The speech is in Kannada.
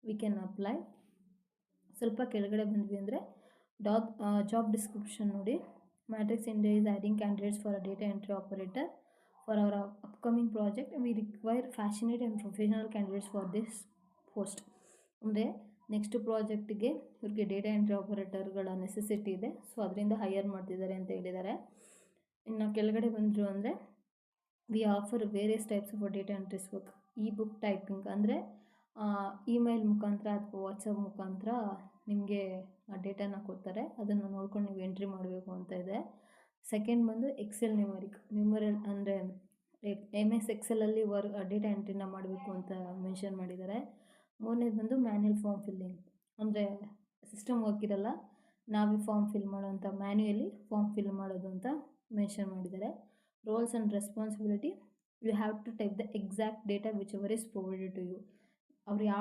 We can apply. ಸ್ವಲ್ಪ ಕೆಳಗಡೆ ಬಂದ್ವಿ ಅಂದರೆ ಜಾಬ್ ಡಿಸ್ಕ್ರಿಪ್ಷನ್ ನೋಡಿ. Matrix India is adding candidates for a data entry operator. For our upcoming project, we require passionate and professional candidates for this post. ಅಂದರೆ ನೆಕ್ಸ್ಟ್ ಪ್ರಾಜೆಕ್ಟಿಗೆ ಇವ್ರಿಗೆ ಡೇಟಾ ಎಂಟ್ರಿ ಆಪರೇಟರ್ಗಳ ನೆಸೆಸಿಟಿ ಇದೆ. ಸೊ ಅದರಿಂದ ಹೈಯರ್ ಮಾಡ್ತಿದ್ದಾರೆ ಅಂತ ಹೇಳಿದ್ದಾರೆ. ಇನ್ನು ಕೆಳಗಡೆ ಬಂದರು ಅಂದರೆ V offer various types of data entries work. E book typing ಅಂದರೆ ಇಮೇಲ್ ಮುಖಾಂತರ ಅಥವಾ ವಾಟ್ಸಪ್ ಮುಖಾಂತರ ನಿಮಗೆ ಆ ಡೇಟಾನ ಕೊಡ್ತಾರೆ, ಅದನ್ನು ನೋಡ್ಕೊಂಡು ನೀವು ಎಂಟ್ರಿ ಮಾಡಬೇಕು ಅಂತ ಇದೆ. ಸೆಕೆಂಡ್ ಬಂದು ಎಕ್ಸೆಲ್ ನ್ಯೂಮರಲ್ ಅಂದರೆ MS ಎಕ್ಸೆಲಲ್ಲಿ ಡೇಟಾ ಎಂಟ್ರಿನ ಮಾಡಬೇಕು ಅಂತ ಮೆನ್ಷನ್ ಮಾಡಿದ್ದಾರೆ. ಮೂರನೇದು ಬಂದು ಮ್ಯಾನ್ಯಲ್ ಫಾರ್ಮ್ ಫಿಲ್ಲಿಂಗ್ ಅಂದರೆ ಸಿಸ್ಟಮ್ ವರ್ಕ್ ಇರಲ್ಲ, ನಾವೇ ಫಾರ್ಮ್ ಫಿಲ್ ಮಾಡೋಂಥ ಮ್ಯಾನ್ಯುಯಲಿ ಫಾರ್ಮ್ ಫಿಲ್ ಮಾಡೋದು ಅಂತ ಮೆನ್ಷನ್ ಮಾಡಿದ್ದಾರೆ. Roles and responsibility, you have to type the exact data whichever is provided to you. ಅವ್ರು ಯಾವ